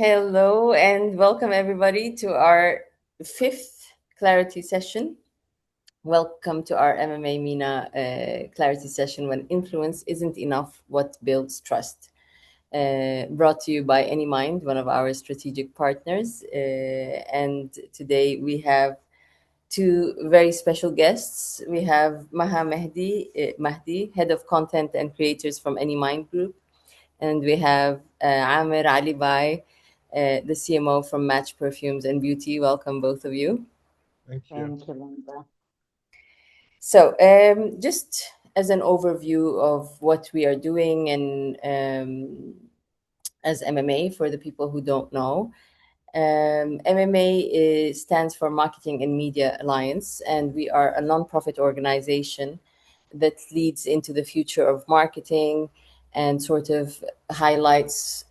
Hello and welcome everybody to our fifth clarity session. Welcome to our MMA MENA clarity session when influence isn't enough, what builds trust. Brought to you by AnyMind, one of our strategic partners. And today we have two very special guests. We have Mahdi, Head of Content and Creators from AnyMind Group, and we have Amir Ali Bai, the CMO from Match Perfumes and Beauty. Welcome, both of you. Thank you. Thank you, Linda. So, just as an overview of what we are doing and as MMA for the people who don't know, MMA stands for Marketing and Media Alliance, and we are a nonprofit organization that leads into the future of marketing and sort of highlights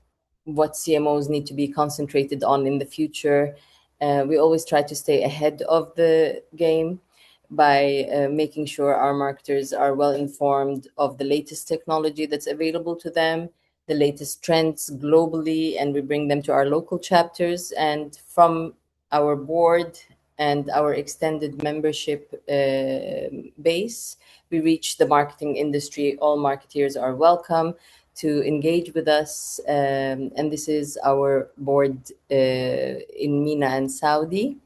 what CMOs need to be concentrated on in the future. We always try to stay ahead of the game by making sure our marketers are well informed of the latest technology that's available to them, the latest trends globally, and we bring them to our local chapters. And from our board and our extended membership base, we reach the marketing industry. All marketeers are welcome to engage with us. And this is our board in MENA and Saudi.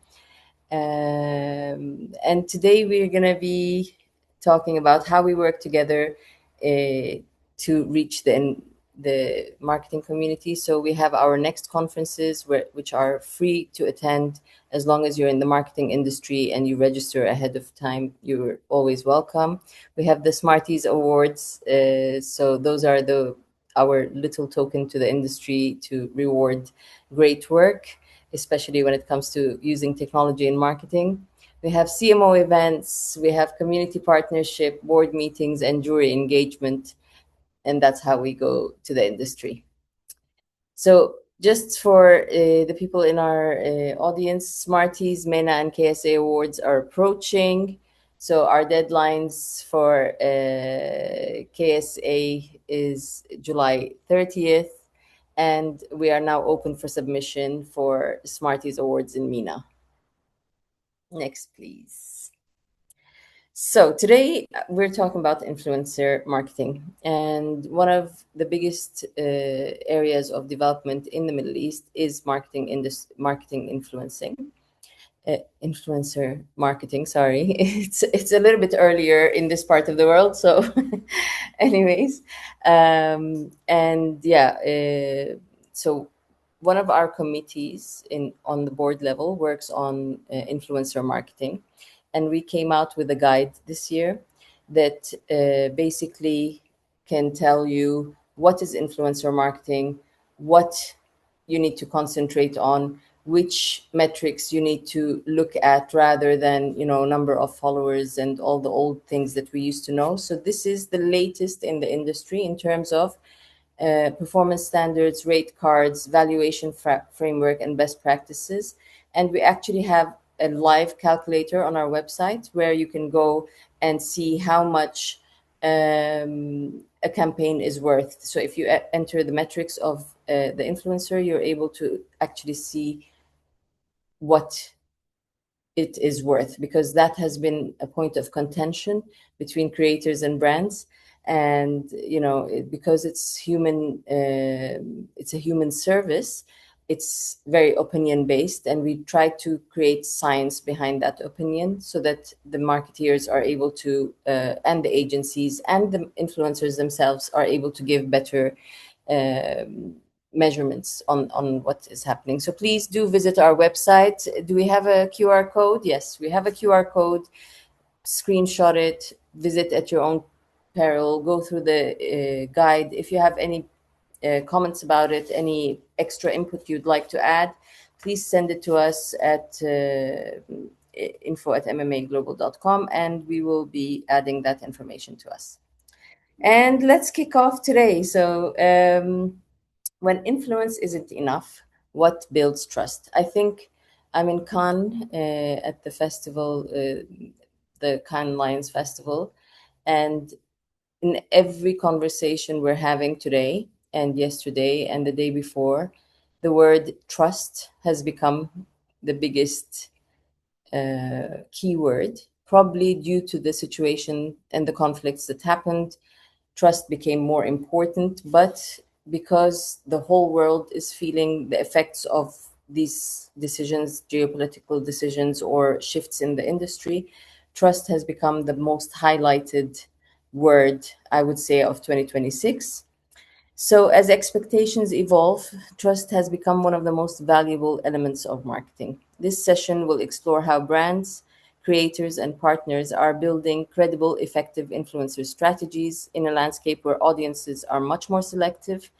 And today we're going to be talking about how we work together to reach the marketing community. So we have our next conferences which are free to attend as long as you're in the marketing industry and you register ahead of time. You're always welcome. We have the Smarties Awards. So those are our little token to the industry to reward great work, especially when it comes to using technology in marketing. We have CMO events, we have community partnership, board meetings, and jury engagement. And that's how we go to the industry. So just for the people in our audience, Smarties, MENA, and KSA awards are approaching. So our deadlines for KSA is July 30th, and we are now open for submission for Smarties Awards in MENA. Next, please. So today we're talking about influencer marketing, and one of the biggest areas of development in the Middle East is marketing influencer marketing. Sorry, it's a little bit earlier in this part of the world. So, anyways, and yeah, so one of our committees on the board level works on influencer marketing, and we came out with a guide this year that basically can tell you what is influencer marketing, what you need to concentrate on, which metrics you need to look at rather than number of followers and all the old things that we used to know. So this is the latest in the industry in terms of performance standards, rate cards, valuation framework, and best practices. And we actually have a live calculator on our website where you can go and see how much a campaign is worth. So if you enter the metrics of the influencer, you're able to actually see what it is worth, because that has been a point of contention between creators and brands. And because it's a human service, it's very opinion based, and we try to create science behind that opinion so that the marketeers are able to and the agencies and the influencers themselves are able to give better measurements on what is happening. So please do visit our website. Do we have a QR code? Yes, we have a QR code. Screenshot it, visit at your own peril, go through the guide. If you have any comments about it, any extra input you'd like to add, please send it to us at info@mmaglobal.com, and we will be adding that information to us. And let's kick off today. So when influence isn't enough, what builds trust? I think I'm in Cannes at the festival, the Cannes Lions Festival, and in every conversation we're having today and yesterday and the day before, the word trust has become the biggest keyword, probably due to the situation and the conflicts that happened. Trust became more important, but because the whole world is feeling the effects of these decisions, geopolitical decisions, or shifts in the industry, trust has become the most highlighted word, I would say, of 2026. So, as expectations evolve, trust has become one of the most valuable elements of marketing. This session will explore how brands, creators, and partners are building credible, effective influencer strategies in a landscape where audiences are much more selective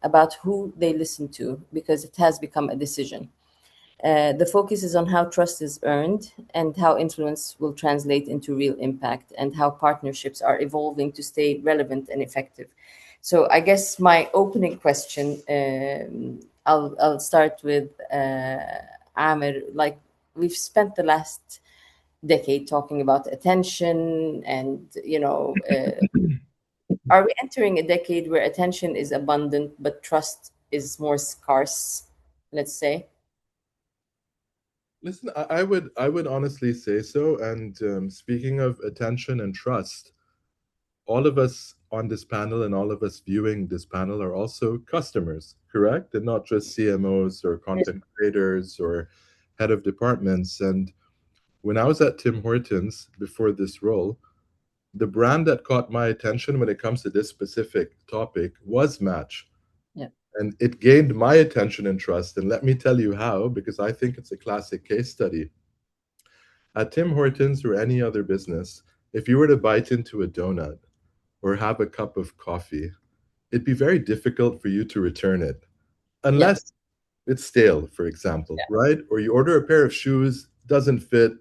about who they listen to because it has become a decision. The focus is on how trust is earned and how influence will translate into real impact and how partnerships are evolving to stay relevant and effective. So, I guess my opening question, I'll start with Amir. Like, we've spent the last decade talking about attention, and are we entering a decade where attention is abundant but trust is more scarce? Let's say, Listen, I would honestly say so. And speaking of attention and trust, all of us on this panel and all of us viewing this panel are also customers, correct? And not just CMOs or content creators or head of departments. And when I was at Tim Hortons before this role, the brand that caught my attention when it comes to this specific topic was Match. yeah, And it gained my attention and trust. And let me tell you how, because I think it's a classic case study. At Tim Hortons or any other business, if you were to bite into a donut or have a cup of coffee, it'd be very difficult for you to return it yeah, unless it's stale, for example, yeah, right? Or you order a pair of shoes, doesn't fit.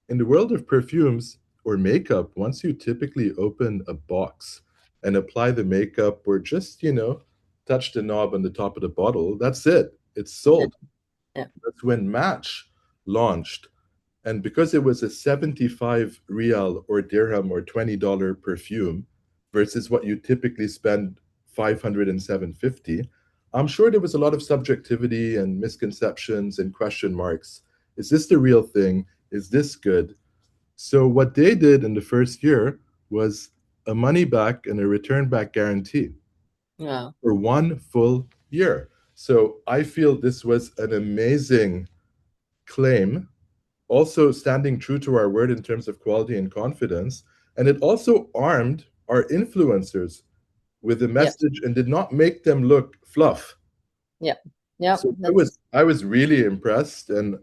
In the world of perfumes or makeup, once you typically open a box and apply the makeup or just, touch the knob on the top of the bottle, that's it. It's yeah, sold. yeah, That's when Match launched. And because it was a 75 real or dirham or $20 perfume versus what you typically spend 500 and 750, I'm sure there was a lot of subjectivity and misconceptions and question marks. Is this the real thing? Is this good? So what they did in the first year was a money back and a return back guarantee yeah, for 1 full year. So I feel this was an amazing claim, also standing true to our word in terms of quality and confidence. And it also armed our influencers with a yeah, message and did not make them look fluff. yeah, yeah. So I was That's I was really impressed, and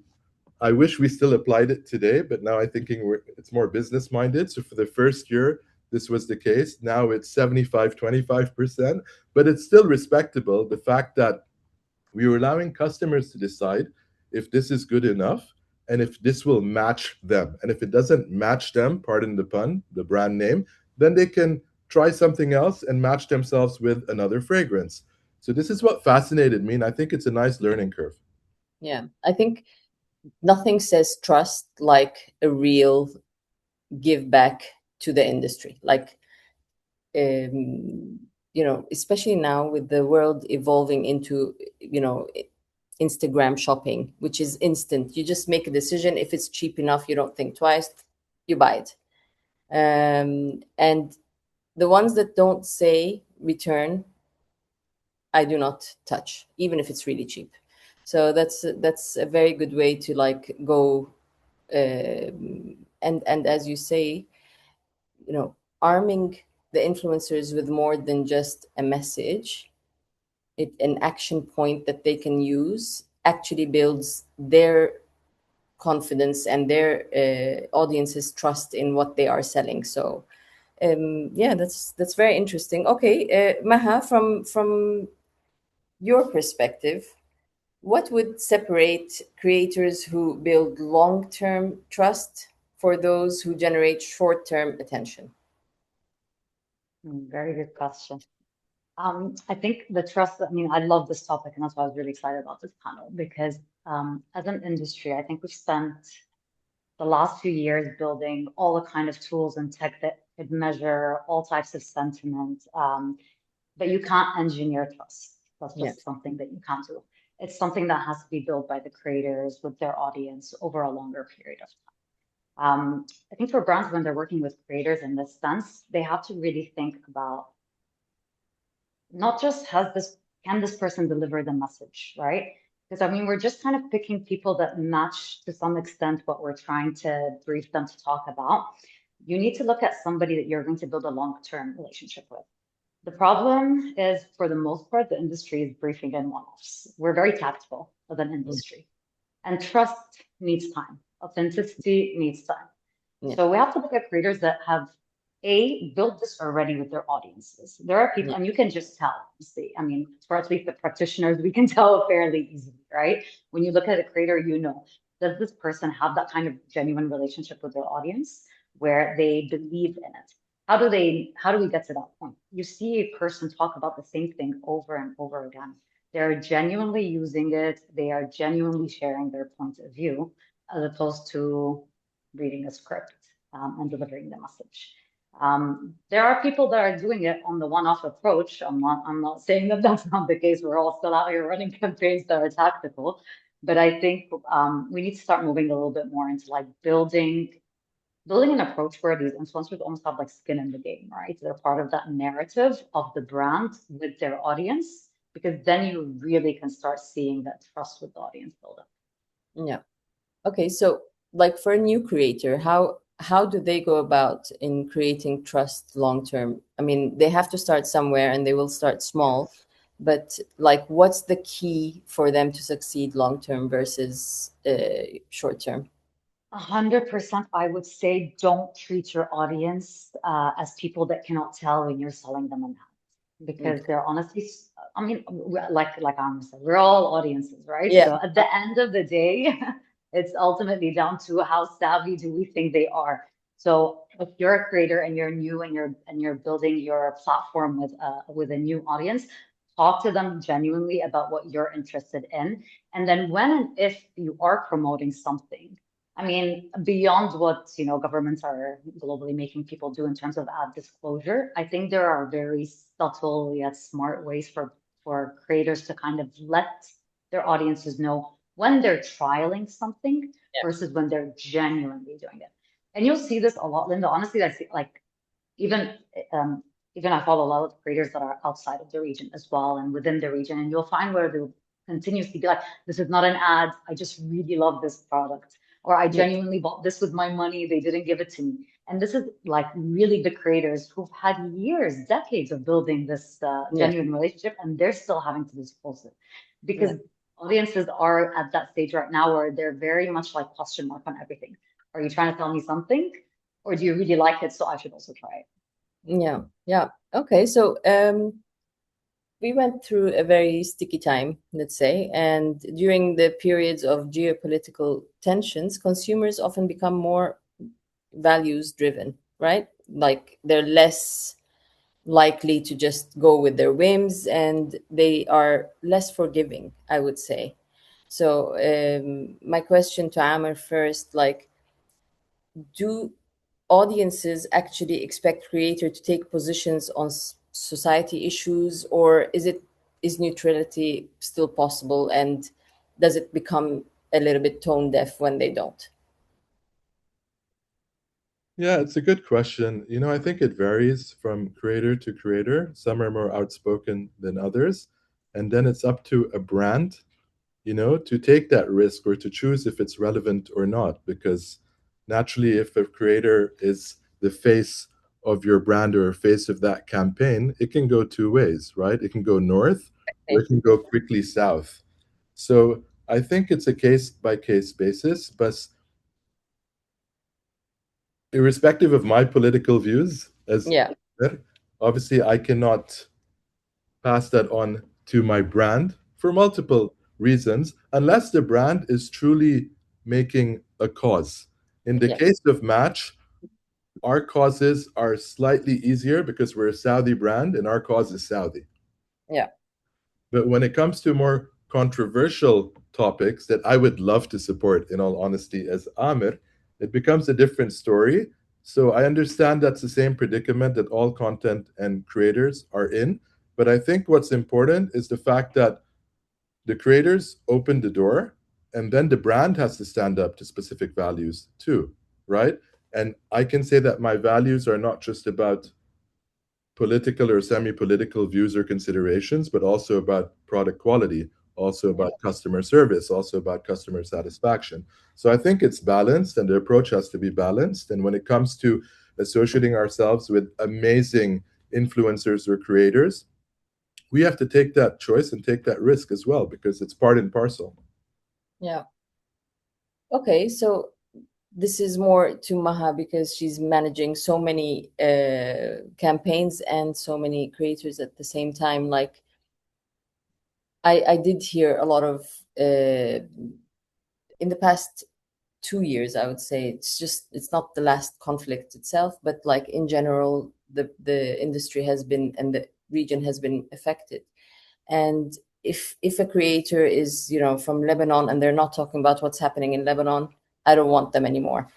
I wish we still applied it today, but now I'm thinking it's more business minded. So for the first year, this was the case. Now it's 75-25%, but it's still respectable. The fact that we were allowing customers to decide if this is good enough and if this will match them. And if it doesn't match them, pardon the pun, the brand name, then they can try something else and match themselves with another fragrance. So this is what fascinated me, and I think it's a nice learning curve. yeah. I think nothing says trust like a real give back to the industry. Like, especially now with the world evolving into, Instagram shopping, which is instant. You just make a decision. If it's cheap enough, you don't think twice, you buy it. And the ones that don't say return, I do not touch, even if it's really cheap. So that's a very good way to like go, and as you say, arming the influencers with more than just a message, an action point that they can use actually builds their confidence and their audience's trust in what they are selling. So yeah, that's very interesting. Okay, Maha, from your perspective, what would separate creators who build long-term trust for those who generate short-term attention? Very good question. I think the trust, I mean, I love this topic, and that's why I was really excited about this panel because as an industry, I think we've spent the last few years building all the kind of tools and tech that could measure all types of sentiment, but you can't engineer trust. That's Yeah, just something that you can't do. It's something that has to be built by the creators with their audience over a longer period of time. I think for brands, when they're working with creators in this sense, they have to really think about not just can this person deliver the message, right? Because I mean, we're just kind of picking people that match to some extent what we're trying to brief them to talk about. You need to look at somebody that you're going to build a long-term relationship with. The problem is, for the most part, the industry is briefing in one-offs. We're very tactical as an Mm. industry, and trust needs time. Authenticity needs time. Yeah, So we have to look at creators that have built this already with their audiences. There are people, yeah, and you can just tell. See, I mean, for at least the practitioners, we can tell fairly easily, right? When you look at a creator, you know, does this person have that kind of genuine relationship with their audience where they believe in it? How do we get to that point? You see a person talk about the same thing over and over again. They're genuinely using it, they are genuinely sharing their point of view, as opposed to reading a script and delivering the message. There are people that are doing it on the one-off approach. I'm not saying that that's not the case. We're all still out here running campaigns that are tactical, but I think we need to start moving a little bit more into like building an approach where these influencers almost have like skin in the game, right? They're part of that narrative of the brand with their audience, because then you really can start seeing that trust with the audience build up. yeah. Okay, so like for a new creator, how do they go about in creating trust long term? I mean, they have to start somewhere and they will start small, but like what's the key for them to succeed long term versus short term? 100%, I would say don't treat your audience as people that cannot tell when you're selling them an ad, because Okay. they're honestly, I mean, like Amr said, we're all audiences, right? Yeah, So at the end of the day, it's ultimately down to how savvy do we think they are. So if you're a creator and you're new and you're building your platform with a new audience, talk to them genuinely about what you're interested in, and then when and if you are promoting something, I mean, beyond what, you know, governments are globally making people do in terms of ad disclosure, I think there are very subtle yet smart ways for creators to kind of let their audiences know when they're trialing something versus when they're genuinely doing it. And you'll see this a lot, Linda. Honestly, I see like even um, even I follow a lot of creators that are outside of the region as well and within the region, and you'll find where they'll continuously be like, "This is not an ad. I just really love this product," or "I yeah, genuinely bought this with my money. They didn't give it to me." And this is like really big creators who've had years, decades of building this yeah, genuine relationship, and they're still having to disclose it yeah, because audiences are at that stage right now where they're very much like question mark on everything. Are you trying to tell me something? Or do you really like it? So I should also try it. yeah, yeah. Okay, so we went through a very sticky time, let's say, and during the periods of geopolitical tensions, consumers often become more values driven, right? Like they're less likely to just go with their whims and they are less forgiving, I would say. So, my question to Amr first, like, do audiences actually expect creator to take positions on society issues, or is neutrality still possible, and does it become a little bit tone deaf when they don't? Yeah, it's a good question. I think it varies from creator to creator. Some are more outspoken than others. And then it's up to a brand, to take that risk or to choose if it's relevant or not. Because naturally, if a creator is the face of your brand or face of that campaign, it can go two ways, right? It can go north or Okay. it can go quickly south. So I think it's a case by case basis, but irrespective of my political views, as Yeah, obviously I cannot pass that on to my brand for multiple reasons, unless the brand is truly making a cause. In the yeah, case of Match, our causes are slightly easier because we're a Saudi brand and our cause is Saudi. yeah, But when it comes to more controversial topics that I would love to support, in all honesty, as Amir, it becomes a different story. So I understand that's the same predicament that all content and creators are in. But I think what's important is the fact that the creators open the door, and then the brand has to stand up to specific values too, right? And I can say that my values are not just about political or semi-political views or considerations, but also about product quality, also Yeah. about customer service, also about customer satisfaction. So I think it's balanced, and the approach has to be balanced. And when it comes to associating ourselves with amazing influencers or creators, we have to take that choice and take that risk as well, because it's part and parcel. Yeah. Okay, so this is more to Maha because she's managing so many campaigns and so many creators at the same time. Like I did hear a lot of in the past 2 years, I would say it's not the last conflict itself, but like in general, the industry has been and the region has been affected. And if a creator is, from Lebanon and they're not talking about what's happening in Lebanon, I don't want them anymore.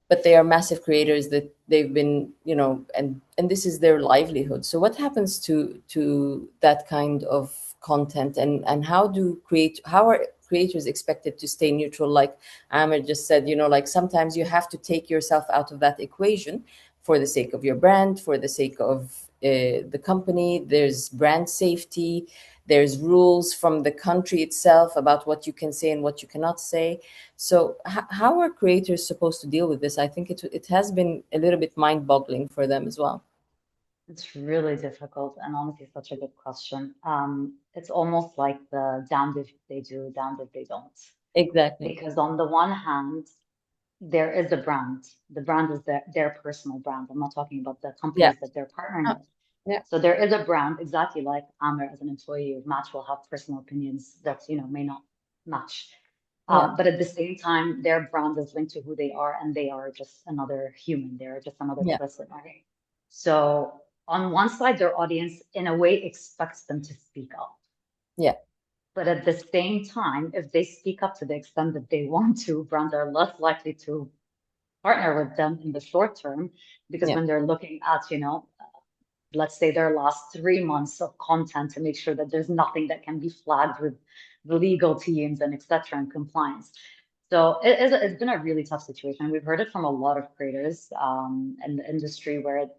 But they are massive creators that they've been, and this is their livelihood. So what happens to that kind of content, and how are creators expected to stay neutral? Like Amir just said, like sometimes you have to take yourself out of that equation for the sake of your brand, for the sake of the company. There's brand safety, there's rules from the country itself about what you can say and what you cannot say. So how are creators supposed to deal with this? I think it has been a little bit mind-boggling for them as well. It's really difficult and honestly such a good question. It's almost like the damned if they do, damned if they don't. Exactly. Because on the one hand, there is a brand. The brand is their personal brand. I'm not talking about the Yeah. companies that they're partnering Uh, with. yeah. So there is a brand, exactly like Amr as an employee of Match will have personal opinions that, may not match. Yeah. But at the same time, their brand is linked to who they are, and they are just another human. They're just another Yeah. person, right? So on one side, their audience, in a way, expects them to speak up. Yeah. But at the same time, if they speak up to the extent that they want to, brands are less likely to partner with them in the short term because Yeah. when they're looking at, let's say their last 3 months of content to make sure that there's nothing that can be flagged with the legal teams and et cetera and compliance. So it's been a really tough situation. We've heard it from a lot of creators in the industry where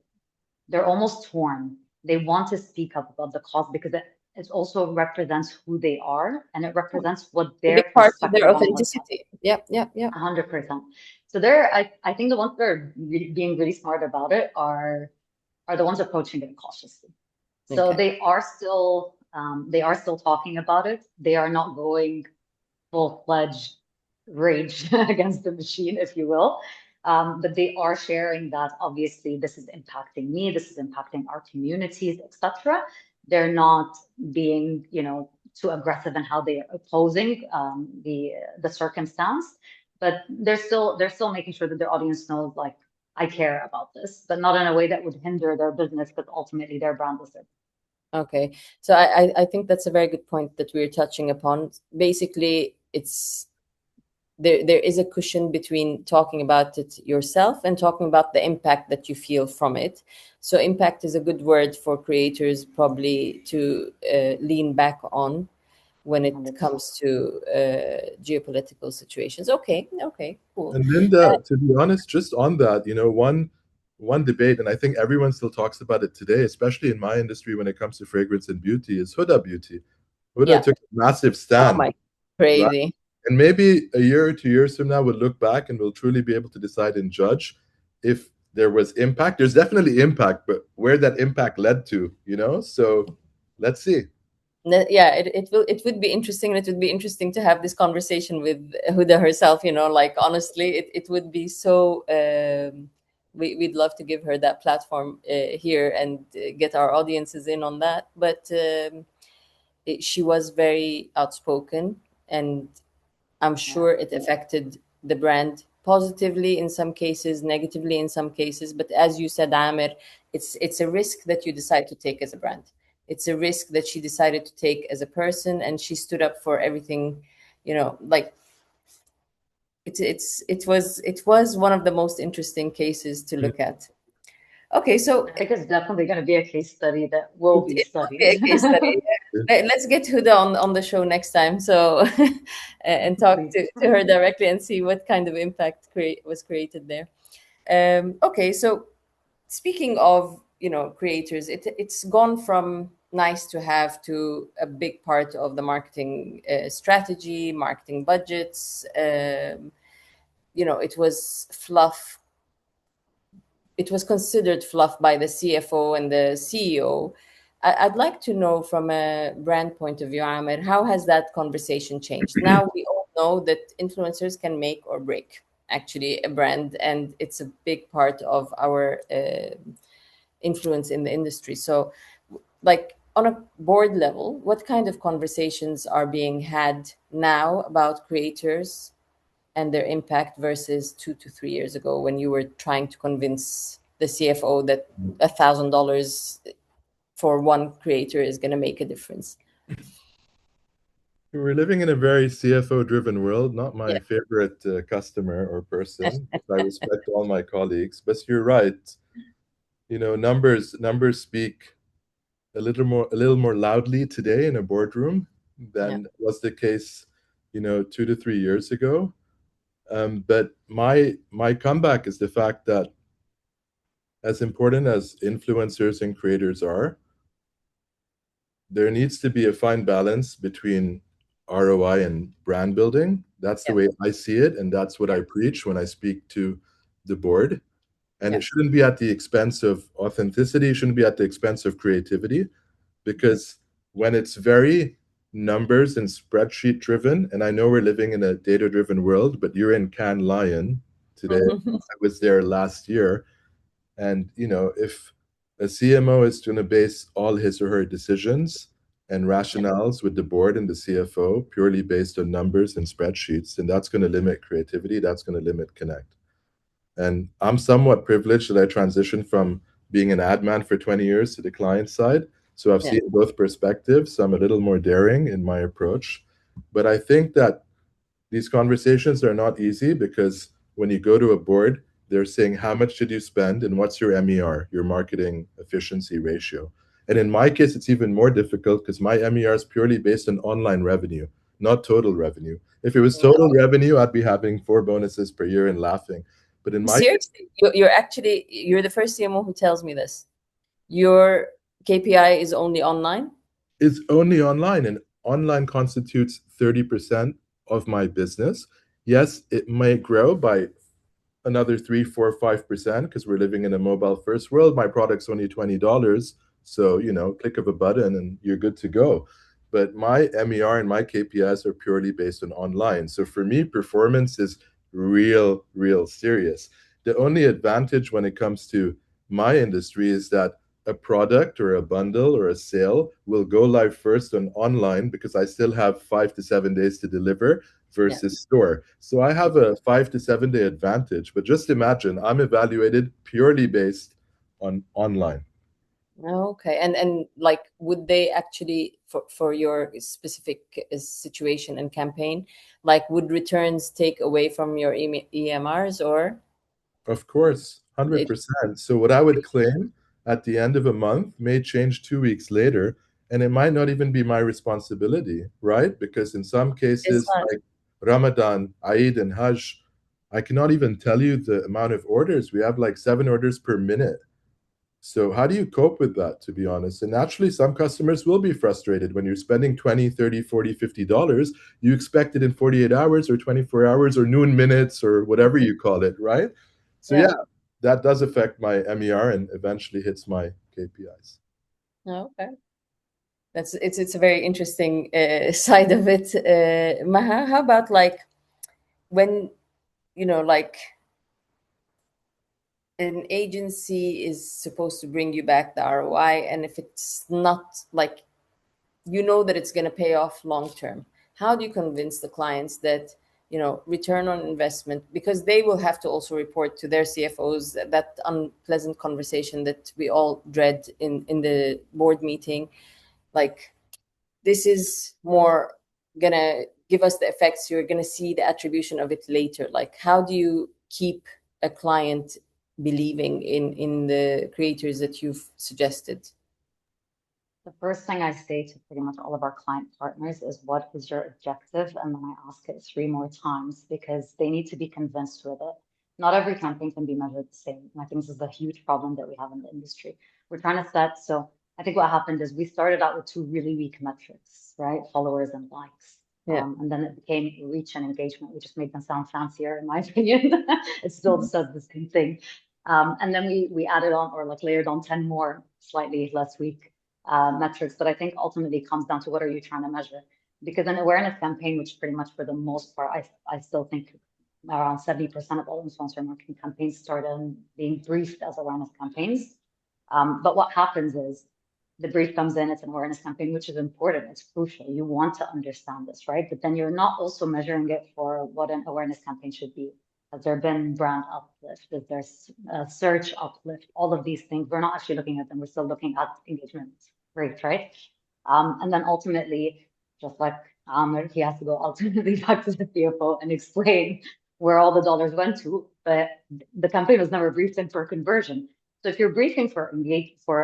they're almost torn. They want to speak up about the cause because it also represents who they are and it represents what A their big part of their perspective on what's authenticity. Yeah. Yeah. Yeah. 100%. So I think the ones that are being really smart about it are the ones approaching it cautiously. So Okay. they are still talking about it. They are not going full-fledged rage against the machine, if you will. But they are sharing that obviously this is impacting me, this is impacting our communities, etc. They're not being, too aggressive in how they are opposing the circumstance, but they're still making sure that their audience knows, like, I care about this, but not in a way that would hinder their business, because ultimately their brand is it. Okay. So I think that's a very good point that we're touching upon. Basically, it's there is a cushion between talking about it yourself and talking about the impact that you feel from it. So impact is a good word for creators probably to lean back on when it 100%. comes to geopolitical situations. Okay. Okay. Cool. And Linda, to be honest, just on that, one debate, and I think everyone still talks about it today, especially in my industry when it comes to fragrance and beauty, is Huda Beauty. Huda Yeah. took a massive Oh stand, my, right? crazy. And maybe a year or 2 years from now, we'll look back and we'll truly be able to decide and judge if there was impact. There's definitely impact, but where that impact led to, So let's see. Yeah, it would be interesting, and it would be interesting to have this conversation with Huda herself, like honestly it would be so we'd love to give her that platform here and get our audiences in on that. But she was very outspoken, and I'm Yeah. sure it affected the brand positively in some cases, negatively in some cases. But as you said, Amir, it's a risk that you decide to take as a brand. It's a risk that she decided to take as a person, and she stood up for everything. Like it was one of the most interesting cases to Mm. look at. Okay, so I think it's definitely going to be a case study that it, will be it will be studied. a case study. let's get Huda on the show next time. So and talk Please. to her directly and see what kind of impact was created there. Okay, so speaking of creators, it's gone from nice to have to a big part of the marketing strategy, marketing budgets. It was fluff. It was considered fluff by the CFO and the CEO. I'd like to know from a brand point of view, Amir, how has that conversation changed? Now we all know that influencers can make or break actually a brand, and it's a big part of our influence in the industry. So, like on a board level, what kind of conversations are being had now about creators and their impact versus 2 to 3 years ago when you were trying to convince the CFO that $1,000 for one creator is going to make a difference? We're living in a very CFO-driven world, not Yeah, my favorite customer or person. I respect all my colleagues, but you're right. Numbers speak a little more loudly today in a boardroom yeah, than was the case, 2 to 3 years ago. But my comeback is the fact that as important as influencers and creators are, there needs to be a fine balance between ROI and brand building. That's the yeah, way I see it, and that's what yeah, I preach when I speak to the board. And yeah. it shouldn't be at the expense of authenticity, it shouldn't be at the expense of creativity, because when it's very numbers and spreadsheet driven, and I know we're living in a data driven world, but you're in Cannes Lion today. I was there last year. And if a CMO is going to base all his or her decisions and Yeah, rationales with the board and the CFO purely based on numbers and spreadsheets, then that's going to limit creativity. That's going to limit connect. And I'm somewhat privileged that I transitioned from being an ad man for 20 years to the client side. So I've yeah, seen both perspectives. So I'm a little more daring in my approach. But I think that these conversations are not easy because when you go to a board, they're saying, how much did you spend and what's your MER, your marketing efficiency ratio? And in my case, it's even more difficult because my MER is purely based on online revenue, not total revenue. If it was total no. revenue, I'd be having 4 bonuses per year and laughing. But in my case, Seriously, you're the first CMO who tells me this. Your KPI is only online. it's only online, and online constitutes 30% of my business. Yes, it may grow by another 3, 4, 5% because we're living in a mobile first world. My product's only $20. So, click of a button and you're good to go. But my MER and my KPIs are purely based on online. So for me, performance is real, real serious. The only advantage when it comes to my industry is that a product or a bundle or a sale will go live first on online because I still have 5 to 7 days to deliver Yeah. versus store. So I have a 5 to 7 day advantage. But just imagine I'm evaluated purely based on online. Okay. And like, would they actually, for your specific situation and campaign, like, would returns take away from your EMRs, or Of course, it? 100%. So what I would claim at the end of a month may change 2 weeks later, and it might not even be my responsibility, right? Because in some It's cases, not. like Ramadan, Eid, and Hajj, I cannot even tell you the amount of orders. We have like 7 orders per minute. So how do you cope with that, to be honest? And naturally, some customers will be frustrated when you're spending 20, 30, 40, $50. You expect it in 48 hours or 24 hours or noon minutes or whatever you call it, right? So Yeah. yeah, that does affect my MER and eventually hits my KPIs. Okay. It's a very interesting side of it. Maha, how about like when like an agency is supposed to bring you back the ROI, and if it's not, like, that it's going to pay off long term, how do you convince the clients that return on investment, because they will have to also report to their CFOs that unpleasant conversation that we all dread in the board meeting, like, this is more gonna give us the effects, you're gonna see the attribution of it later. Like, how do you keep a client believing in the creators that you've suggested? The first thing I say to pretty much all of our client partners is, what is your objective? And then I ask it 3 more times because they need to be convinced with it. Not every campaign can be measured the same. And I think this is a huge problem that we have in the industry. We're trying to set, so I think what happened is we started out with two really weak metrics, right? Followers and likes. Yeah. And then it became reach and engagement. We just made them sound fancier, in my opinion. It still says the same thing. And then we added on, or like layered on 10 more, slightly less weak metrics, but I think ultimately comes down to, what are you trying to measure? Because an awareness campaign, which pretty much for the most part, I still think around 70% of all influencer marketing campaigns start being briefed as awareness campaigns. But what happens is the brief comes in, it's an awareness campaign, which is important, it's crucial. You want to understand this, right? But then you're not also measuring it for what an awareness campaign should be. Has there been brand uplift? Is there a search uplift? All of these things, we're not actually looking at them. We're still looking at engagement rate, right? And then ultimately, just like Amr, he has to go ultimately back to the CFO and explain where all the dollars went to. But the campaign was never briefed in for conversion. So if you're briefing for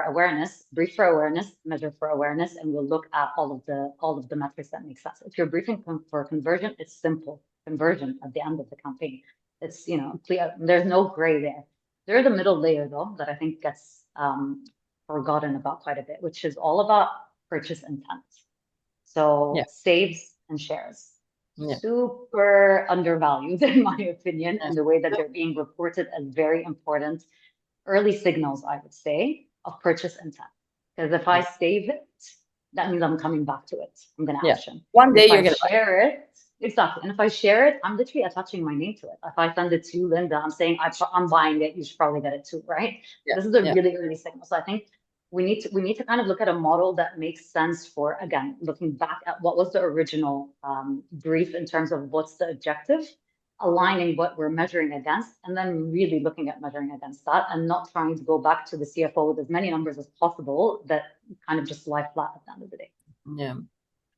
awareness, brief for awareness, measure for awareness, and we'll look at all of the metrics that make sense. If you're briefing for conversion, it's simple conversion at the end of the campaign. It's clear. There's no gray there. There's a middle layer though that I think gets forgotten about quite a bit, which is all about purchase intent. Yeah. So saves and shares, Yeah. super undervalued in my opinion, Yeah. in the way that they're being reported as very important early signals, I would say, of purchase intent. Because if I Yeah. save it, that means I'm coming back to it. I'm going to Yeah. action. One And day if you're I gonna buy. share it, exactly. And if I share it, I'm literally attaching my name to it. If I send it to you, Linda, I'm saying I'm buying it. You should probably get it too, right? Yeah. This is a Yeah. really early signal. So I think we need to kind of look at a model that makes sense for, again, looking back at what was the original brief in terms of what's the objective, aligning what we're measuring against, and then really looking at measuring against that, and not trying to go back to the CFO with as many numbers as possible that kind of just lie flat at the end of the day. Yeah.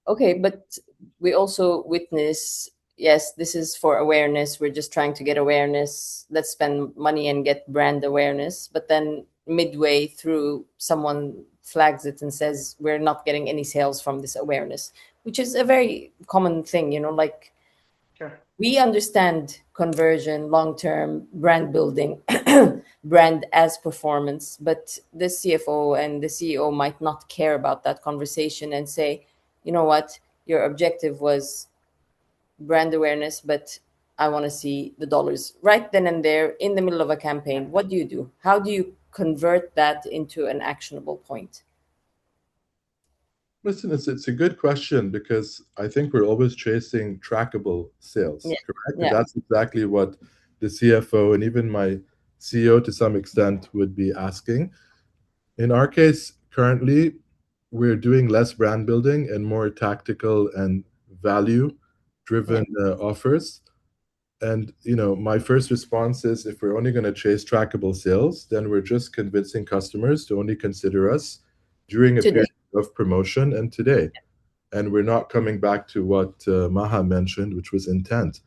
Okay, but we also witness, yes, this is for awareness. We're just trying to get awareness. Let's spend money and get brand awareness. But then midway through, someone flags it and says, we're not getting any sales from this awareness, which is a very common thing, like Sure. we understand conversion, long term brand building, brand as performance, but the CFO and the CEO might not care about that conversation and say, you know what, your objective was brand awareness, but I want to see the dollars right then and there in the middle of a Yeah. campaign. What do you do? How do you convert that into an actionable point? Listen, it's a good question because I think we're always chasing trackable Yeah. sales, correct? And Yeah. that's exactly what the CFO and even my CEO to some extent would be asking. In our case, currently, we're doing less brand building and more tactical and value Yeah. driven offers. And my first response is, if we're only going to chase trackable sales, then we're just convincing customers to only consider us during a Today. period of promotion and today. And we're not coming back to what Maha mentioned, which was intent.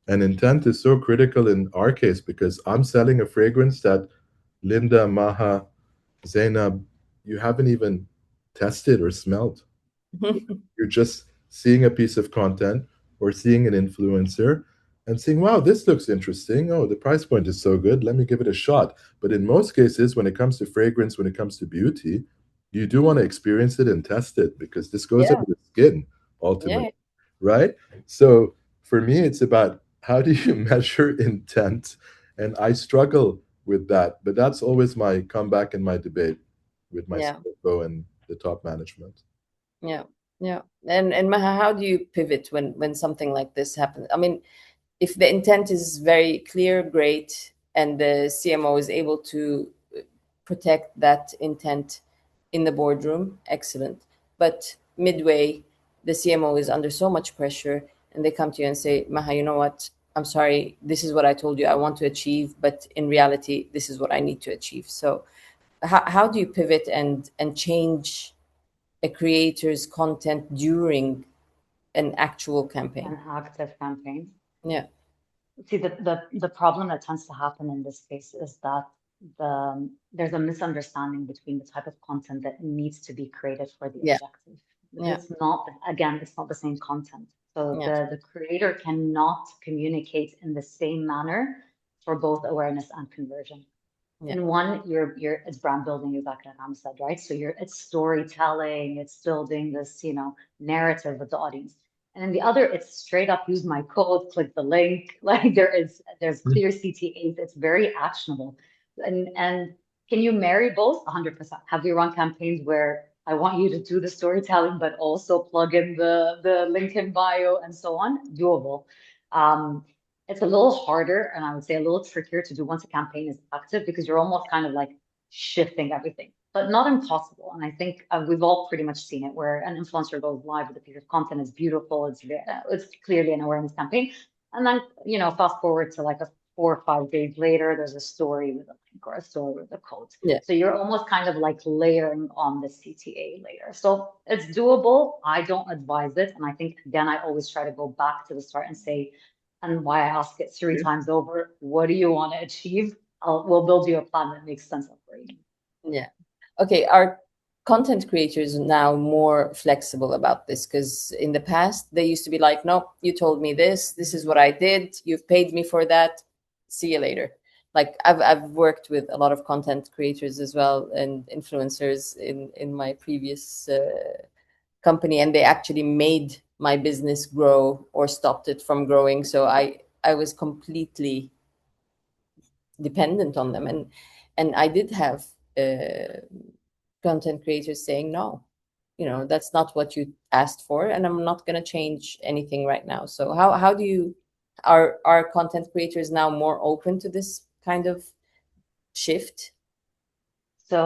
And intent is so critical in our case because I'm selling a fragrance that Linda, Maha, Zainab, you haven't even tested or smelled. You're just seeing a piece of content or seeing an influencer and saying, wow, this looks interesting. Oh, the price point is so good. Let me give it a shot. But in most cases, when it comes to fragrance, when it comes to beauty, you do want to experience it and test it because this goes Yeah. under the skin Yeah. ultimately, right? So for me, it's about how do you measure intent? And I struggle with that. But that's always my comeback and my debate with my Yeah. CFO and the top management. Yeah. Yeah. And Maha, how do you pivot when something like this happens? I mean, if the intent is very clear, great, and the CMO is able to protect that intent in the boardroom, excellent. But midway, the CMO is under so much pressure, and they come to you and say, Maha, you know what? I'm sorry, this is what I told you I want to achieve, but in reality, this is what I need to achieve. So, how do you pivot and change a creator's content during an actual campaign? An active campaign. Yeah. See, the problem that tends to happen in this case is that there's a misunderstanding between the type of content that needs to be created for the Yeah. objective. Because Yeah. it's not, again, it's not the same content. So Yeah. the creator cannot communicate in the same manner for both awareness and conversion. Yeah. In one, you're it's brand building, exactly like Am said, right? So it's storytelling, it's building this, narrative with the audience. And then the other, it's straight up use my code, click the link. Like there's clear CTAs, it's very actionable. And can you marry both? 100%. Have we run campaigns where I want you to do the storytelling, but also plug in the link in bio and so on? Doable. Um, it's a little harder and I would say a little trickier to do once a campaign is active because you're almost kind of like shifting everything, but not impossible. And I think we've all pretty much seen it where an influencer goes live with a piece of content is beautiful, it's clearly an awareness campaign, and then fast forward to like a 4 or 5 days later, there's a story with a link or a story with a code. Yeah. So you're almost kind of like layering on the CTA layer. So it's doable. I don't advise it, and I think again I always try to go back to the start and say and why I ask it 3 times over, what do you want to achieve? We'll build you a plan that makes sense for you. Yeah. Okay. Are content creators now more flexible about this? Because in the past, they used to be like, no, you told me this. This is what I did. You've paid me for that. See you later. Like I've worked with a lot of content creators as well and influencers in my previous company, and they actually made my business grow or stopped it from growing. So I was completely dependent on them, and I did have uh, content creators saying no, that's not what you asked for, and I'm not going to change anything right now. So how do you are content creators now more open to this kind of shift? So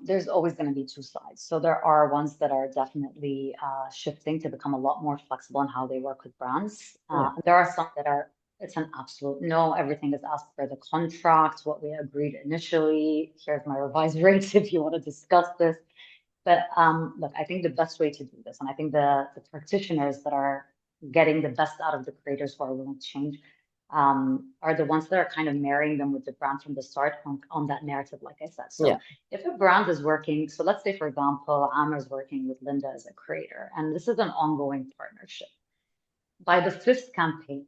there's always going to be two sides. So there are ones that are definitely shifting to become a lot more flexible in how they work with brands. Yeah. There are some that are, it's an absolute no. Everything is asked for the contract, what we agreed initially. Here's my revised rates if you want to discuss this. But look, I think the best way to do this, and I think the practitioners that are getting the best out of the creators who are willing to change, are the ones that are kind of marrying them with the brand from the start on that narrative, like I said. Yeah. So if a brand is working, so let's say, for example, Amr is working with Linda as a creator, and this is an ongoing partnership. By the fifth campaign,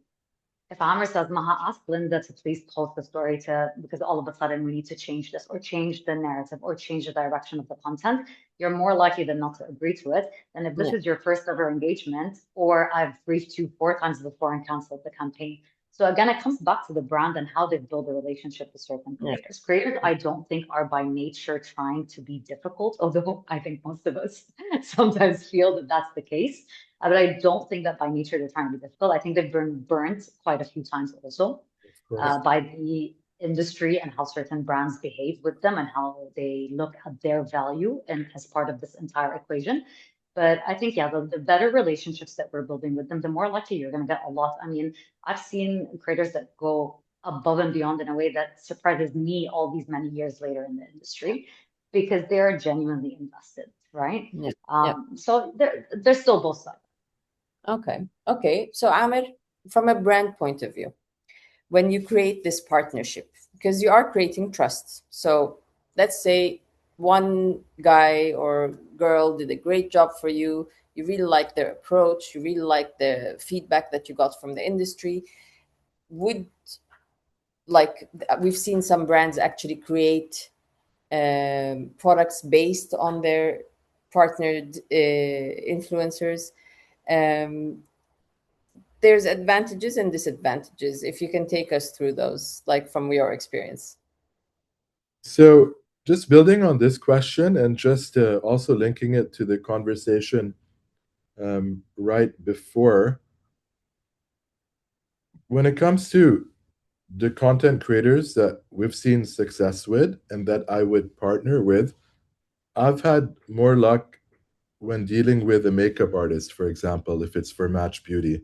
if Amr says, Maha, ask Linda to please post the story because all of a sudden we need to change this or change the narrative or change the direction of the content, you're more likely than not to agree to it than if this Yeah. is your first ever engagement or I've briefed you 4 times before and canceled the campaign. So again, it comes back to the brand and how they build a relationship with certain Yeah. creators. Creators, I don't think are by nature trying to be difficult, although I think most of us sometimes feel that that's the case. But I don't think that by nature they're trying to be difficult. I think they've been burnt quite a few times also Of course. by the industry and how certain brands behave with them and how they look at their value and as part of this entire equation. But I think, yeah, the better relationships that we're building with them, the more likely you're going to get a lot. I mean, I've seen creators that go above and beyond in a way that surprises me all these many years later in the industry because they're genuinely invested, right? Yeah. Yeah. So there's still both sides. Okay. Okay. So Amir, from a brand point of view, when you create this partnership, because you are creating trust. So let's say one guy or girl did a great job for you. You really like their approach. You really like the feedback that you got from the industry. Would like we've seen some brands actually create products based on their partnered influencers. Um, there's advantages and disadvantages. If you can take us through those, like from your experience. So, just building on this question and just also linking it to the conversation right before, when it comes to the content creators that we've seen success with and that I would partner with, I've had more luck when dealing with a makeup artist, for example, if it's for Match Beauty,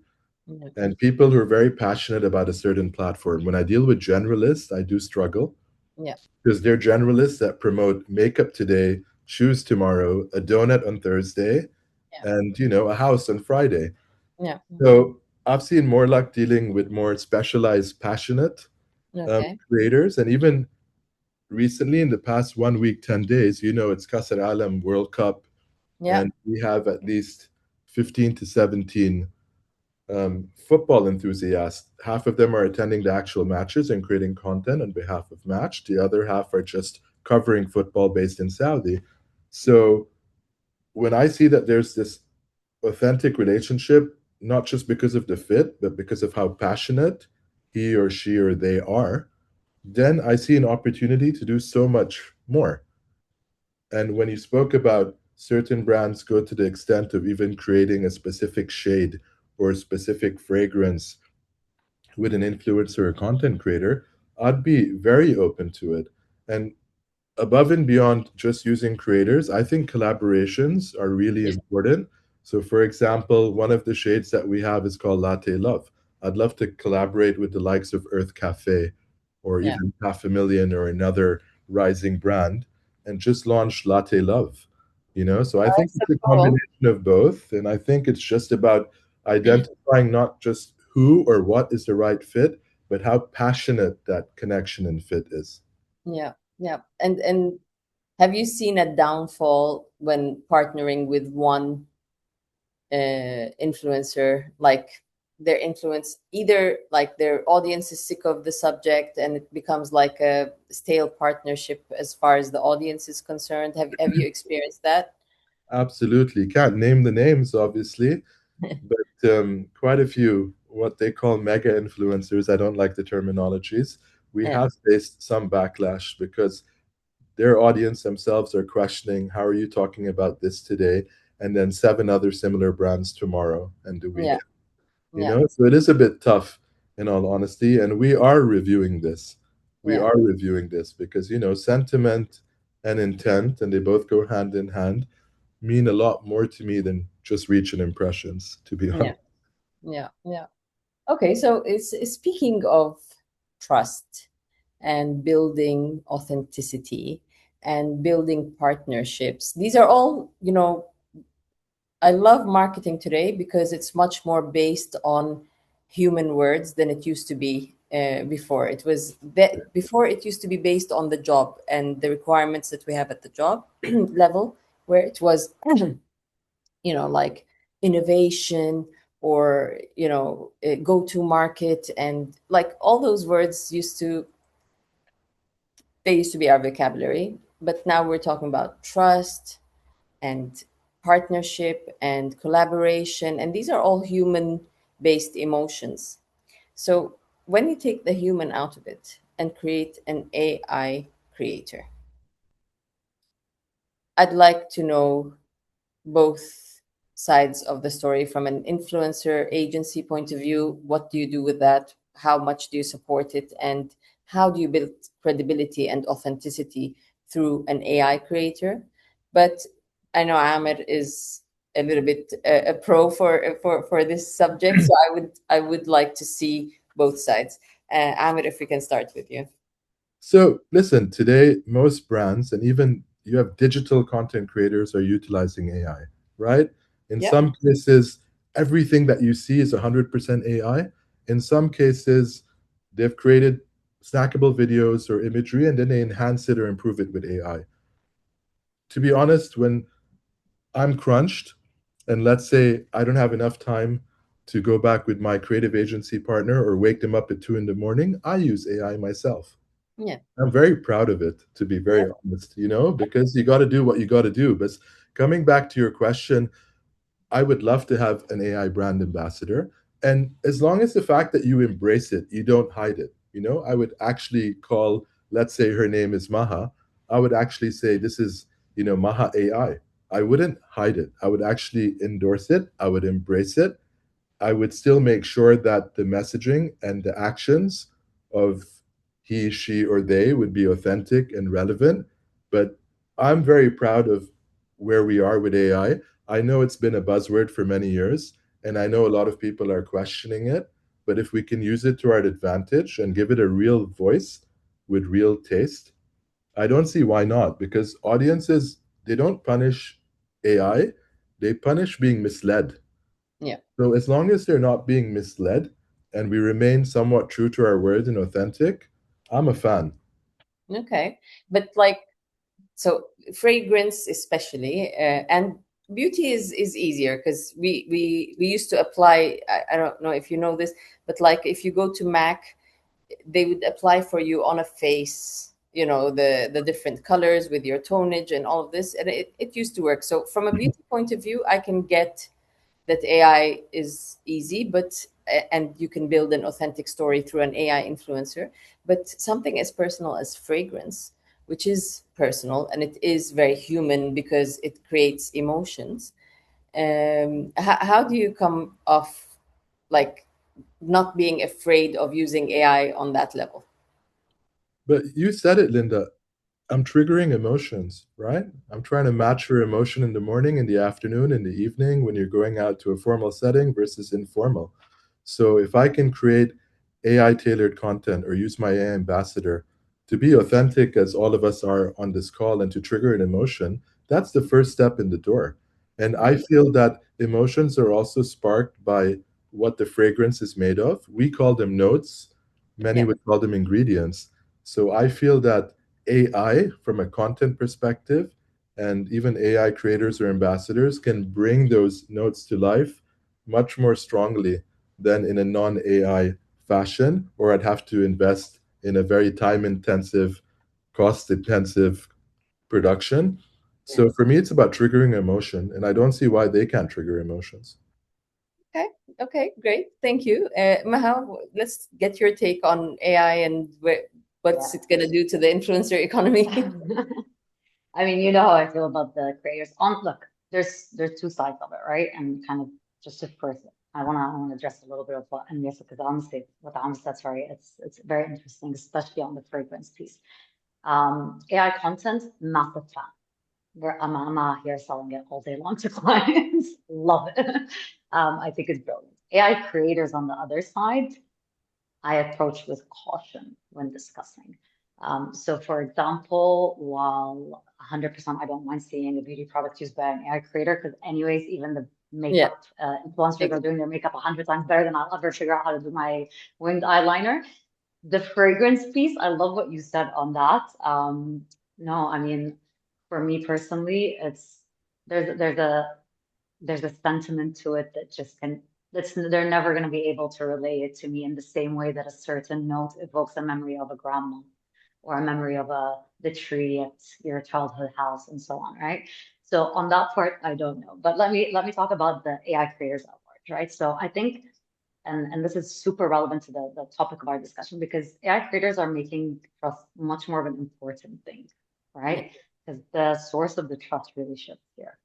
Yeah. and people who are very passionate about a certain platform. When I deal with generalists, I do struggle Yeah. because they're generalists that promote makeup today, shoes tomorrow, a donut on Thursday, Yeah. and a house on Friday. Yeah. So I've seen more luck dealing with more specialized, passionate Okay. creators, and even recently in the past 1 week, 10 days, it's Kasar Alam World Cup, Yeah. and we have at least 15 to 17 football enthusiasts. Half of them are attending the actual matches and creating content on behalf of Match. The other half are just covering football based in Saudi. So when I see that there's this authentic relationship, not just because of the fit, but because of how passionate he or she or they are, then I see an opportunity to do so much more. And when you spoke about certain brands go to the extent of even creating a specific shade or a specific fragrance with an influencer or content creator, I'd be very open to it. And above and beyond just using creators, I think collaborations are really Yeah. important. So, for example, one of the shades that we have is called Latte Love. I'd love to collaborate with the likes of Earth Cafe or Yeah. even Half a Million or another rising brand and just launch Latte Love. So I Oh, think that's so it's a cool. combination of both. And I think it's just about identifying not just who or what is the right fit, but how passionate that connection and fit is. Yeah. Yeah. And have you seen a downfall when partnering with one influencer, like their influence, either like their audience is sick of the subject and it becomes like a stale partnership as far as the audience is concerned? Have you experienced that? Absolutely. Can't name the names, obviously, but quite a few what they call mega influencers. I don't like the terminologies. We Yeah. have faced some backlash because their audience themselves are questioning how are you talking about this today and then seven other similar brands tomorrow and the Yeah. weekend. Yeah. So it is a bit tough in all honesty. And we are reviewing this. We Yeah. are reviewing this because, sentiment and intent, and they both go hand in hand, mean a lot more to me than just reach and impressions, to be Yeah. honest. Yeah. Yeah. Okay, so it's speaking of trust and building authenticity and building partnerships. These are all, I love marketing today because it's much more based on human words than it used to be before. It was that before it used to be based on the job and the requirements that we have at the job level, where it was like innovation or go to market, and like all those words used to be our vocabulary. But now we're talking about trust and partnership and collaboration, and these are all human based emotions. So when you take the human out of it and create an AI creator, I'd like to know both sides of the story from an influencer agency point of view. What do you do with that? How much do you support it? And how do you build credibility and authenticity through an AI creator? But I know Amir is a little bit a pro for this subject, so I would like to see both sides. Amir, if we can start with you. So, listen, today, most brands and even you have digital content creators are utilizing AI, right? In Yeah, some cases, everything that you see is 100% AI. In some cases, they've created snackable videos or imagery and then they enhance it or improve it with AI. To be honest, when I'm crunched and let's say I don't have enough time to go back with my creative agency partner or wake them up at 2 in the morning, I use AI myself. yeah, I'm very proud of it, to be yeah, very honest, because you got to do what you got to do. But coming back to your question, I would love to have an AI brand ambassador. And as long as the fact that you embrace it, you don't hide it. I would actually call, let's say her name is Maha. I would actually say, this is, Maha AI. I wouldn't hide it. I would actually endorse it. I would embrace it. I would still make sure that the messaging and the actions of he, she, or they would be authentic and relevant. But I'm very proud of where we are with AI. I know it's been a buzzword for many years, and I know a lot of people are questioning it. But if we can use it to our advantage and give it a real voice with real taste, I don't see why not, because audiences, they don't punish AI, they punish being misled. yeah. So as long as they're not being misled and we remain somewhat true to our word and authentic, I'm a fan. Okay. But like, so fragrance especially, and beauty is easier because we used to apply. I don't know if you know this, but like if you go to Mac, they would apply for you on a face, you know, the different colors with your tonage and all of this, and it used to work. So from a beauty point of view, I can get that AI is easy, but and you can build an authentic story through an AI influencer. But something as personal as fragrance, which is personal and it is very human because it creates emotions. How do you come off like not being afraid of using AI on that level? But you said it, Linda. I'm triggering emotions, right? I'm trying to match your emotion in the morning, in the afternoon, in the evening when you're going out to a formal setting versus informal. So if I can create AI tailored content or use my AI ambassador to be authentic as all of us are on this call and to trigger an emotion, that's the first step in the door. And I feel that emotions are also sparked by what the fragrance is made of. We call them notes, many Yeah, would call them ingredients. So I feel that AI, from a content perspective, and even AI creators or ambassadors can bring those notes to life much more strongly than in a non AI fashion, or I'd have to invest in a very time intensive, cost intensive production. yeah. So for me, it's about triggering emotion, and I don't see why they can't trigger emotions. Okay, okay, great. Thank you. Maha, let's get your take on AI and what's Yeah. it going to do to the influencer economy. I mean, you know how I feel about the creators. On look, there's two sides of it, right? And kind of just to first, I wanna address a little bit of what Anis, because honestly, what Anis said, sorry, it's very interesting, especially on the fragrance piece. AI content, massive fan. I'm out here selling it all day long to clients. Love it. I think it's brilliant. AI creators on the other side, I approach with caution when discussing. So, for example, while 100% I don't mind seeing a beauty product used by an AI creator, because, anyways, even the Yeah, makeup influencers are ex- doing their makeup 100 times better than I'll ever figure out how to do my winged eyeliner. The fragrance piece, I love what you said on that. No, I mean, for me personally, there's a there's a sentiment to it that just can that's they're never going to be able to relay it to me in the same way that a certain note evokes a memory of a grandma or a memory of the tree at your childhood house and so on, right? So on that part, I don't know. But let me talk about the AI creators at large, right? So I think and this is super relevant to the topic of our discussion because AI creators are making trust much more of an important thing, yeah, right? Because the source of the trust really shifts here.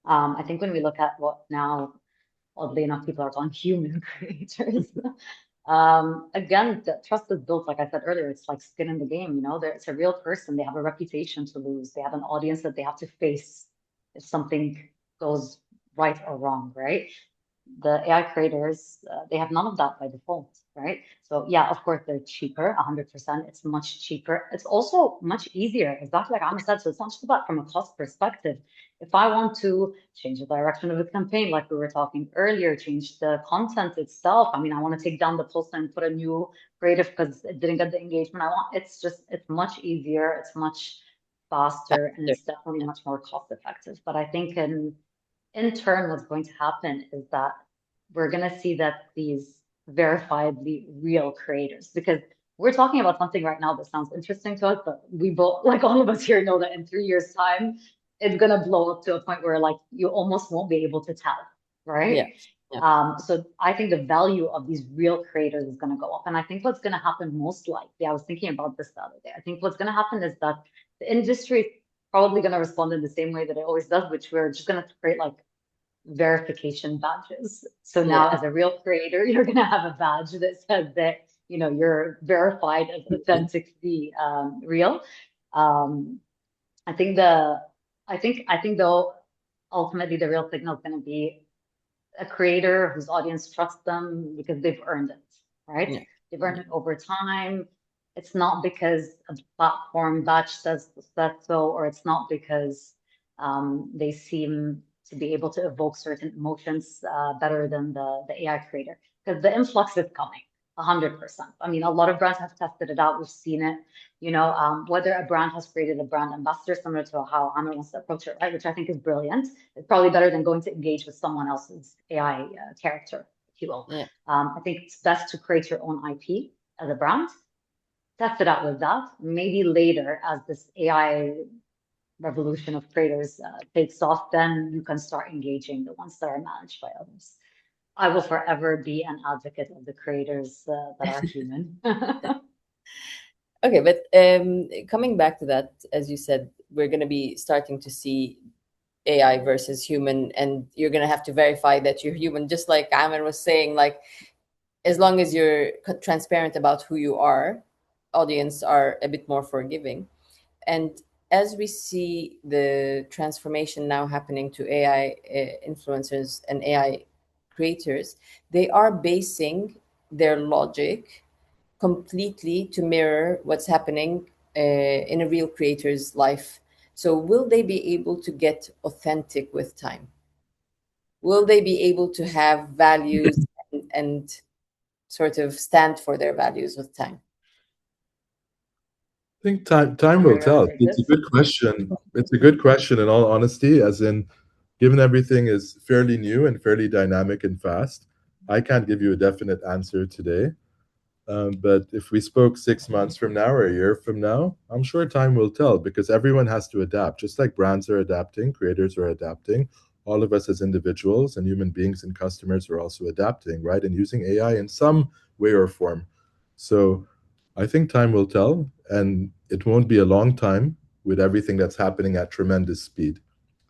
I think when we look at what now, oddly enough, people are calling human creators. Again, the trust is built, like I said earlier, it's like skin in the game, you know, it's a real person. They have a reputation to lose. They have an audience that they have to face if something goes right or wrong, right? The AI creators, they have none of that by default, right? So yeah, of course they're cheaper, 100%. It's much cheaper. It's also much easier, exactly like Amma said. So it's not just about from a cost perspective. If I want to change the direction of a campaign, like we were talking earlier, change the content itself. I mean, I want to take down the post and put a new creative because it didn't get the engagement I want. It's much easier, it's much faster, and faster. it's definitely much more cost effective. But I think in turn, what's going to happen is that we're going to see that these verifiably real creators, because we're talking about something right now that sounds interesting to us, but we both, like all of us here, know that in 3 years' time, it's going to blow up to a point where like you almost won't be able to tell, Yeah, right? yeah, So I think the value of these real creators is going to go up. And I think what's going to happen most likely, I was thinking about this the other day. I think what's going to happen is that the industry is probably going to respond in the same way that it always does, which we're just going to create like verification badges. So now, yeah. as a real creator, you're going to have a badge that says that you're verified as authentically real. Um, I think I think though ultimately the real signal is going to be a creator whose audience trusts them because they've earned it, right? Yeah, They've earned yeah, it over time. It's not because a platform batch says that so, or it's not because they seem to be able to evoke certain emotions better than the AI creator. Because the influx is coming. 100%. I mean, a lot of brands have tested it out. We've seen it, whether a brand has created a brand ambassador, similar to how Amr wants to approach it, right? Which I think is brilliant. It's probably better than going to engage with someone else's AI character, if you will. Yeah. I think it's best to create your own IP as a brand, test it out with that. Maybe later, as this AI revolution of creators takes off, then you can start engaging the ones that are managed by others. I will forever be an advocate of the creators that are human. Okay, but coming back to that, as you said, we're going to be starting to see AI versus human, and you're going to have to verify that you're human, just like Amir was saying. Like, as long as you're transparent about who you are, audience are a bit more forgiving. And as we see the transformation now happening to AI influencers and AI creators, they are basing their logic completely to mirror what's happening in a real creator's life. So, will they be able to get authentic with time? Will they be able to have values and sort of stand for their values with time? I think time Amr, will you want tell. to take It's a this? good question. It's a good question in all honesty, as in, given everything is fairly new and fairly dynamic and fast, I can't give you a definite answer today. But if we spoke 6 months from now or a year from now, I'm sure time will tell because everyone has to adapt. Just like brands are adapting, creators are adapting, all of us as individuals and human beings and customers are also adapting, right? And using AI in some way or form. So I think time will tell, and it won't be a long time with everything that's happening at tremendous speed.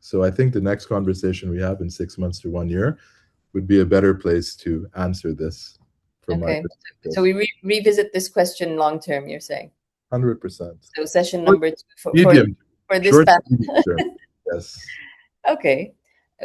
So I think the next conversation we have in 6 months to 1 year would be a better place to answer this from my Okay. perspective. So we revisit this question long term, you're saying. 100%. So session Short, number two medium, for this short, panel. medium term. Yes. Okay.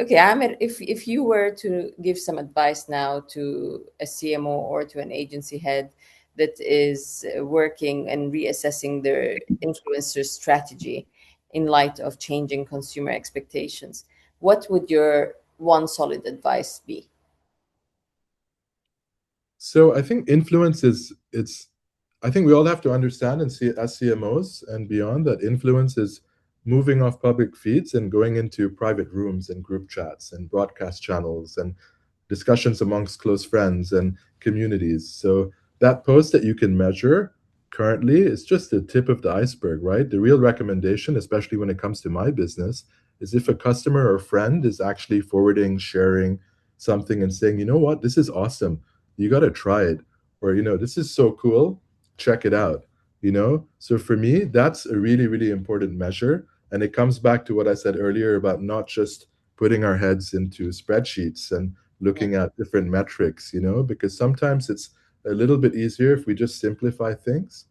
Okay, Amir, if you were to give some advice now to a CMO or to an agency head that is working and reassessing their influencer strategy in light of changing consumer expectations, what would your one solid advice be? So I think influence is it's I think we all have to understand and see as CMOs and beyond that influence is moving off public feeds and going into private rooms and group chats and broadcast channels and discussions amongst close friends and communities. So that post that you can measure currently is just the tip of the iceberg, right? The real recommendation, especially when it comes to my business, is if a customer or friend is actually forwarding, sharing something and saying, you know what, this is awesome. You got to try it. Or, this is so cool. Check it out. So for me, that's a really, really important measure. And it comes back to what I said earlier about not just putting our heads into spreadsheets and Yeah. looking at different metrics, because sometimes it's a little bit easier if we just simplify things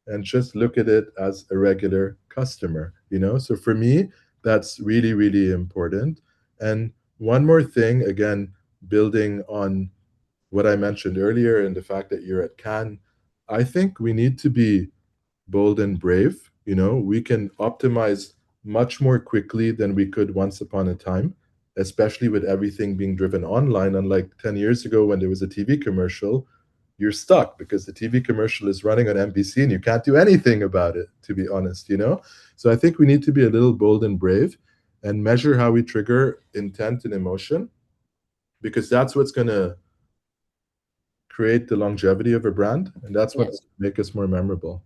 and just look at it as a regular customer. So for me, that's really, really important. And one more thing, again, building on what I mentioned earlier and the fact that you're at Cannes, I think we need to be bold and brave. We can optimize much more quickly than we could once upon a time, especially with everything being driven online. Unlike 10 years ago when there was a TV commercial, you're stuck because the TV commercial is running on NBC and you can't do anything about it, to be honest. So I think we need to be a little bold and brave and measure how we trigger intent and emotion because that's what's going to create the longevity of a brand and that's Yeah. what's make us more memorable.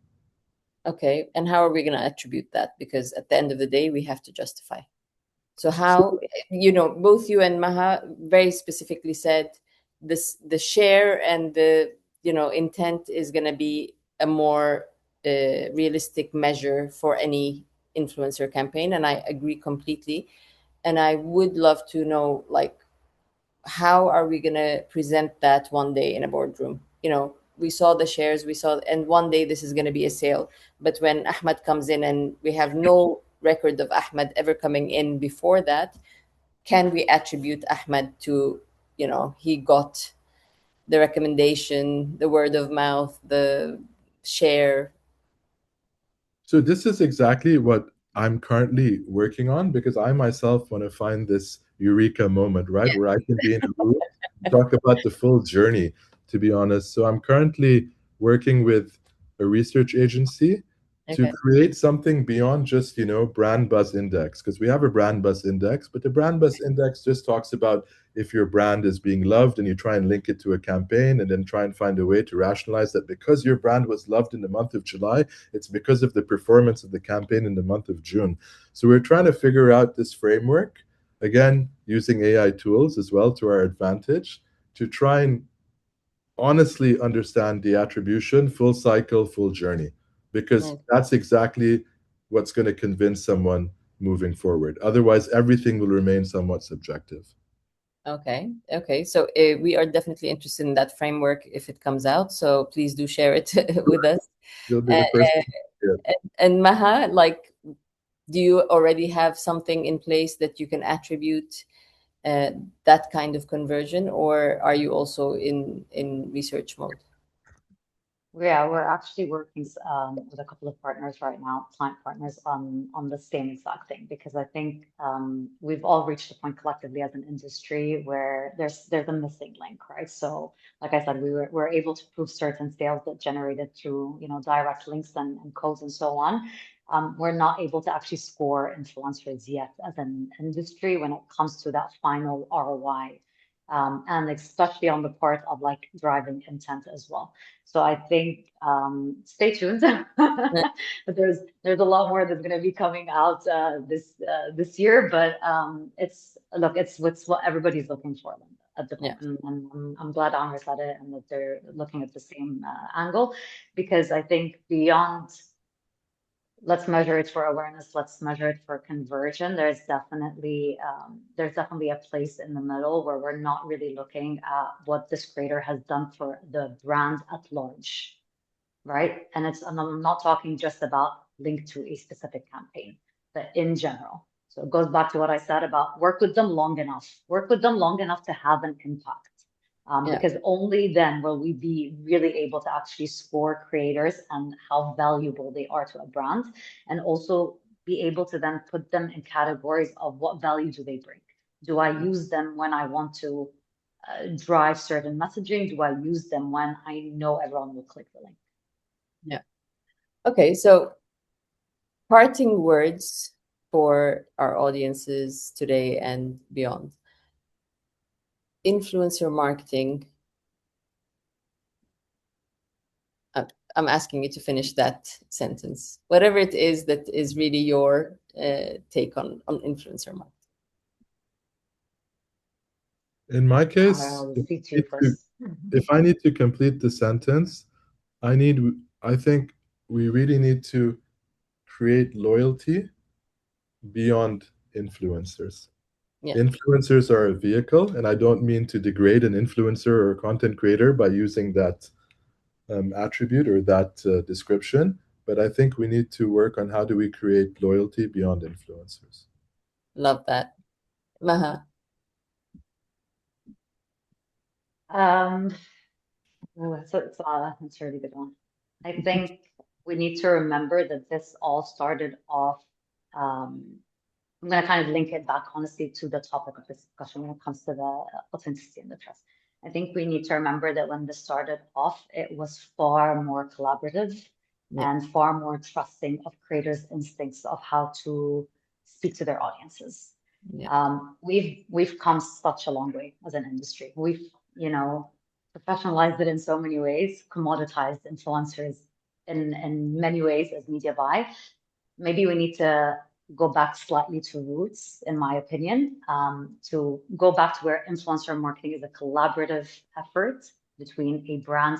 Okay. And how are we going to attribute that? Because at the end of the day, we have to justify. So So how, both you and Maha very specifically said the share and the, intent is going to be a more realistic measure for any influencer campaign. And I agree completely. And I would love to know, like, how are we going to present that one day in a boardroom? We saw the shares, and one day this is going to be a sale. But when Ahmed comes in and we have no record of Ahmed ever coming in before that, can we attribute Ahmed to, he got the recommendation, the word of mouth, the share? So this is exactly what I'm currently working on because I myself want to find this eureka moment, right? Where I can be in a room and talk about the full journey. to be honest. So I'm currently working with a research agency to Okay. create something beyond just, brand buzz index, because we have a brand buzz index, but the brand buzz index just talks about if your brand is being loved, and you try and link it to a campaign and then try and find a way to rationalize that because your brand was loved in the month of July, it's because of the performance of the campaign in the month of June. So we're trying to figure out this framework, again, using AI tools as well to our advantage, to try and honestly understand the attribution, full cycle, full journey, because Mm. that's exactly what's going to convince someone moving forward. Otherwise, everything will remain somewhat subjective. Okay. Okay. So we are definitely interested in that framework if it comes out. So please do share it with us. You'll be Uh, the first to hear it. and Maha, like, do you already have something in place that you can attribute uh, that kind of conversion, or are you also in research mode? Yeah, we're actually working with a couple of partners right now, client partners, on the same exact thing, because I think we've all reached a point collectively as an industry where there's a missing link, right? So, like I said, we're able to prove certain sales that generated through direct links and codes and so on. We're not able to actually score influencers yet as an industry when it comes to that final ROI, and especially on the part of like driving intent as well. So I think stay tuned. But there's a lot more that's going to be coming out this year. But it's what everybody's looking for at the Yeah. moment, and I'm glad Amr said it and that they're looking at the same angle, because I think beyond let's measure it for awareness, let's measure it for conversion. There's definitely a place in the middle where we're not really looking at what this creator has done for the brand at large, right? And I'm not talking just about linked to a specific campaign, but in general. So it goes back to what I said about work with them long enough to have an impact. Yeah. Because only then will we be really able to actually score creators and how valuable they are to a brand, and also be able to then put them in categories of what value do they bring. Do I use them when I want to drive certain messaging? Do I use them when I know everyone will click the link? Yeah. Okay. So parting words for our audiences today and beyond. Influencer marketing. uh, I'm asking you to finish that sentence, whatever it is that is really your take on influencer marketing. In my case, I'll speak to you first. if I need to complete the sentence, I think we really need to create loyalty beyond influencers. Yeah, Influencers are a vehicle, and I don't mean to degrade an influencer or a content creator by using that attribute or that description, but I think we need to work on how do we create loyalty beyond influencers. love that. Maha. Um, it's a really good one. I think we need to remember that this all started off. Um, I'm going to kind of link it back, honestly, to the topic of this discussion when it comes to the authenticity and the trust. I think we need to remember that when this started off, it was far more collaborative Yeah, and far more trusting of creators' instincts of how to speak to their audiences. yeah, We've come such a long way as an industry. We've, professionalized it in so many ways, commoditized influencers in many ways as media buy. Maybe we need to go back slightly to roots, in my opinion, to go back to where influencer marketing is a collaborative effort between a brand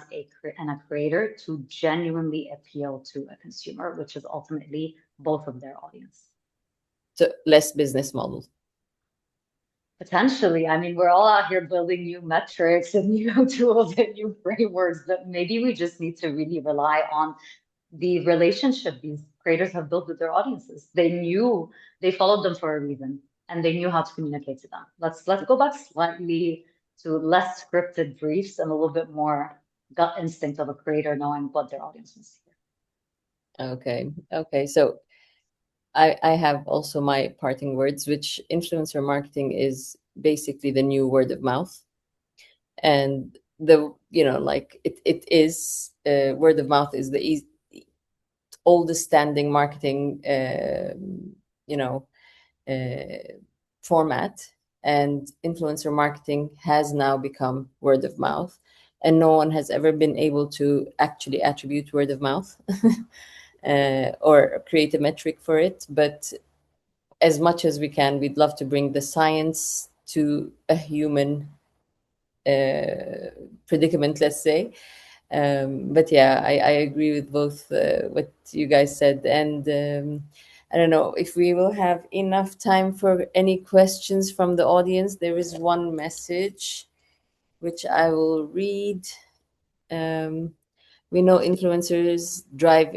and a creator to genuinely appeal to a consumer, which is ultimately both of their audience. so less business model. Potentially, I mean, we're all out here building new metrics and new tools and new frameworks, but maybe we just need to really rely on the relationship these creators have built with their audiences. They followed them for a reason and they knew how to communicate to them. Let's go back slightly to less scripted briefs and a little bit more gut instinct of a creator knowing what their audience wants to hear. Okay, okay. So I have also my parting words, which influencer marketing is basically the new word of mouth. And the like it is word of mouth is the oldest standing marketing you know uh, format, and influencer marketing has now become word of mouth, and no one has ever been able to actually attribute word of mouth or create a metric for it. But as much as we can, we'd love to bring the science to a human predicament, let's say. But yeah, I agree with both what you guys said. And I don't know if we will have enough time for any questions from the audience. There is one message which I will read. Um, we know influencers drive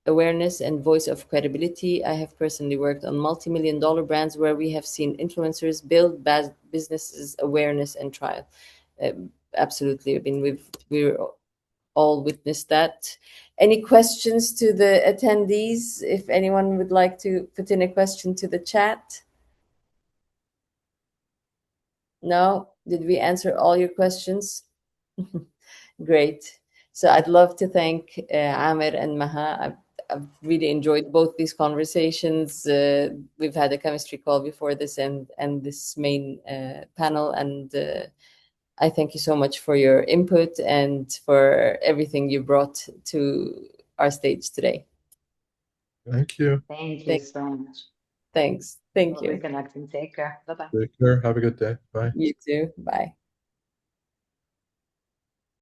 awareness and voice of credibility. I have personally worked on multi-million dollar brands where we have seen influencers build businesses awareness and trial. Absolutely. I mean, we're all witnessed that. Any questions to the attendees? If anyone would like to put in a question to the chat? No? Did we answer all your questions? Great. So I'd love to thank Amir and Maha. I've really enjoyed both these conversations. We've had a chemistry call before this and this main panel, and I thank you so much for your input and for everything you brought to our stage today. Thank you. Thank you Thank, so much. thanks. Thank Lovely you. connecting. Take care. Bye bye. Take care. Have a good day. Bye. You too. Bye.